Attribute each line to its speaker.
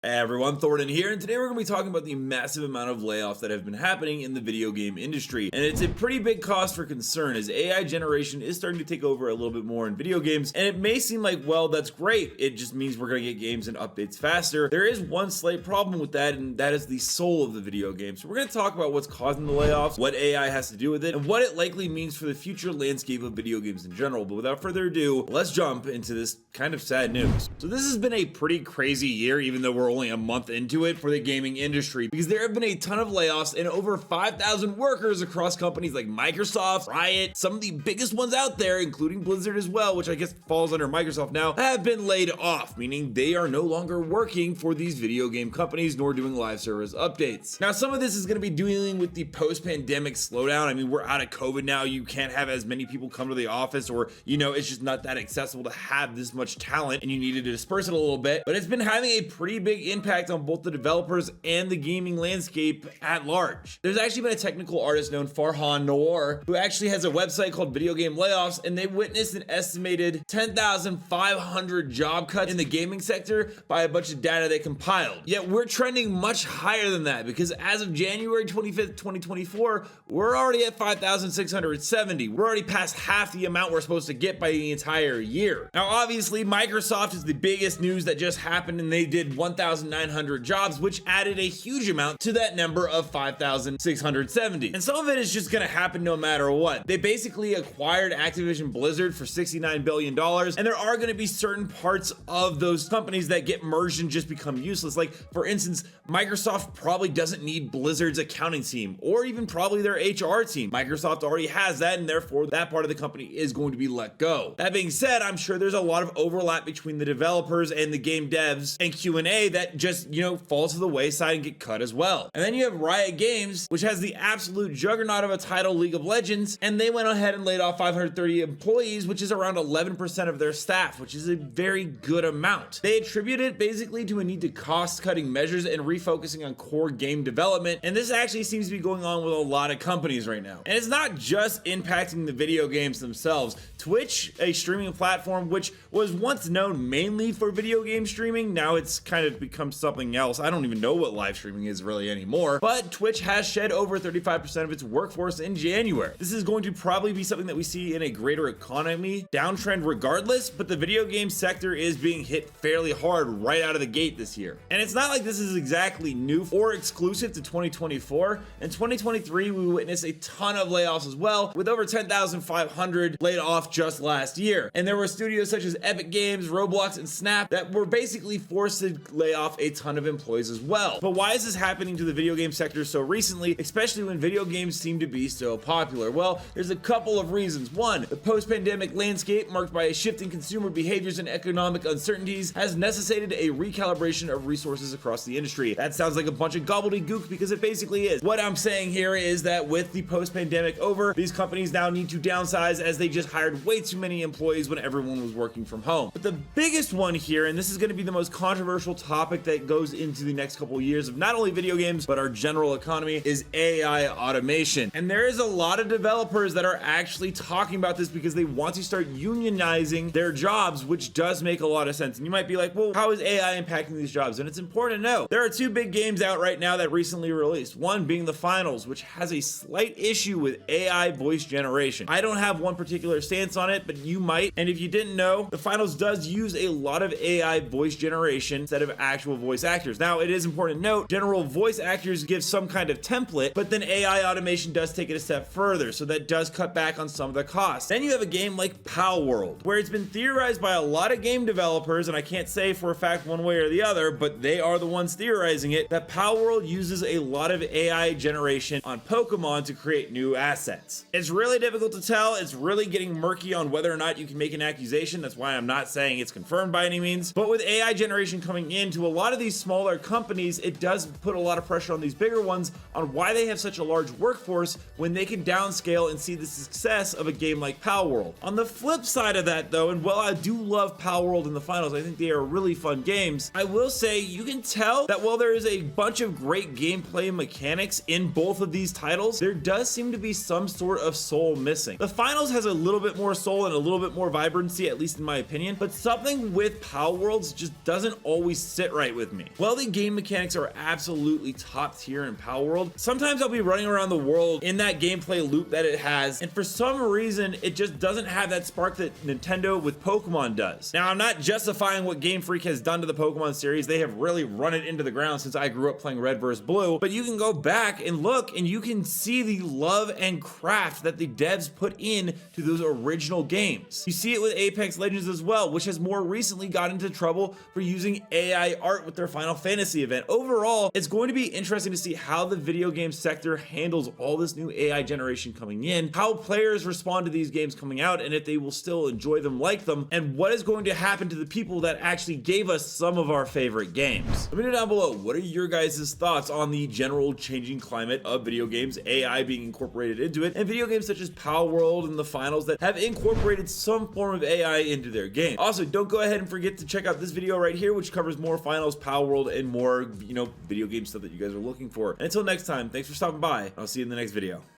Speaker 1: Hey everyone, Thornton here, and today we're going to be talking about the massive amount of layoffs that have been happening in the video game industry. And it's a pretty big cause for concern as AI generation is starting to take over a little bit more in video games. And it may seem like, well, that's great. It just means we're going to get games and updates faster. There is one slight problem with that, and that is the soul of the video game. So we're going to talk about what's causing the layoffs, what AI has to do with it, and what it likely means for the future landscape of video games in general. But without further ado, let's jump into this kind of sad news. So this has been a pretty crazy year, even though we're only a month into it for the gaming industry, because there have been a ton of layoffs and over 5,000 workers across companies like Microsoft, Riot, some of the biggest ones out there, including Blizzard as well, which I guess falls under Microsoft now, have been laid off, meaning they are no longer working for these video game companies nor doing live service updates. Now, some of this is going to be dealing with the post-pandemic slowdown. I mean, we're out of COVID now. You can't have as many people come to the office, or, it's just not that accessible to have this much talent, and you needed to disperse it a little bit. But it's been having a pretty big impact on both the developers and the gaming landscape at large. There's actually been a technical artist known Farhan Noor who actually has a website called Video Game Layoffs, and they witnessed an estimated 10,500 job cuts in the gaming sector by a bunch of data they compiled. Yet we're trending much higher than that, because as of January 25th, 2024, we're already at 5,670. We're already past half the amount we're supposed to get by the entire year. Now, obviously, Microsoft is the biggest news that just happened, and they did 1,900 jobs, which added a huge amount to that number of 5,670. And some of it is just going to happen no matter what. They basically acquired Activision Blizzard for $69 billion, and there are going to be certain parts of those companies that get merged and just become useless. Like, for instance, Microsoft probably doesn't need Blizzard's accounting team, or even probably their HR team. Microsoft already has that, and therefore that part of the company is going to be let go. That being said, I'm sure there's a lot of overlap between the developers and the game devs and Q&A that just, fall to the wayside and get cut as well. And then you have Riot Games, which has the absolute juggernaut of a title, League of Legends, and they went ahead and laid off 530 employees, which is around 11% of their staff, which is a very good amount. They attribute it basically to a need to cost-cutting measures and refocusing on core game development, and this actually seems to be going on with a lot of companies right now. And it's not just impacting the video games themselves. Twitch, a streaming platform which was once known mainly for video game streaming, now it's kind of become something else. I don't even know what live streaming is really anymore, but Twitch has shed over 35% of its workforce in January. This is going to probably be something that we see in a greater economy downtrend regardless, but the video game sector is being hit fairly hard right out of the gate this year. And it's not like this is exactly new or exclusive to 2024. In 2023, we witnessed a ton of layoffs as well, with over 10,500 laid off just last year. And there were studios such as Epic Games, Roblox, and Snap that were basically forced to lay off a ton of employees as well. But why is this happening to the video game sector so recently, especially when video games seem to be so popular? Well, there's a couple of reasons. One, the post-pandemic landscape marked by a shift in consumer behaviors and economic uncertainties has necessitated a recalibration of resources across the industry. That sounds like a bunch of gobbledygook because it basically is. What I'm saying here is that with the post-pandemic over, these companies now need to downsize as they just hired way too many employees when everyone was working from home. But the biggest one here, and this is going to be the most controversial topic that goes into the next couple of years of not only video games but our general economy, is AI automation. And there is a lot of developers that are actually talking about this because they want to start unionizing their jobs, which does make a lot of sense. And you might be like, well, how is AI impacting these jobs? And it's important to know there are two big games out right now that recently released, one being the Finals, which has a slight issue with AI voice generation. I don't have one particular stance on it, but you might. And if you didn't know, the Finals does use a lot of AI voice generation instead of actual voice actors. Now, it is important to note, general voice actors give some kind of template, but then AI automation does take it a step further, so that does cut back on some of the costs. Then you have a game like Palworld, where it's been theorized by a lot of game developers, and I can't say for a fact one way or the other, but they are the ones theorizing it, that Palworld uses a lot of AI generation on Pokemon to create new assets. It's really difficult to tell. It's really getting murky on whether or not you can make an accusation. That's why I'm not saying it's confirmed by any means. But with AI generation coming into a lot of these smaller companies, it does put a lot of pressure on these bigger ones on why they have such a large workforce when they can downscale and see the success of a game like Palworld. On the flip side of that though, and while I do love Palworld in the Finals, I think they are really fun games, I will say you can tell that while there is a bunch of great gameplay mechanics in both of these titles, there does seem to be some sort of soul missing. The Finals has a little bit more soul and a little bit more vibrancy, at least in my opinion, but something with Palworlds just doesn't always sit get right with me. While the game mechanics are absolutely top tier in Power World, sometimes I'll be running around the world in that gameplay loop that it has, and for some reason it just doesn't have that spark that Nintendo with Pokemon does. Now, I'm not justifying what Game Freak has done to the Pokemon series. They have really run it into the ground since I grew up playing Red vs. Blue, but you can go back and look and you can see the love and craft that the devs put in to those original games. You see it with Apex Legends as well, which has more recently got into trouble for using AI art with their Final Fantasy event. Overall, it's going to be interesting to see how the video game sector handles all this new AI generation coming in, how players respond to these games coming out, and if they will still enjoy them, like them, and what is going to happen to the people that actually gave us some of our favorite games. Let me know down below, what are your guys' thoughts on the general changing climate of video games, AI being incorporated into it, and video games such as Power World and the Finals that have incorporated some form of AI into their game. Also, don't go ahead and forget to check out this video right here, which covers more Finals, Power World, and more, video game stuff that you guys are looking for. And until next time, thanks for stopping by. I'll see you in the next video.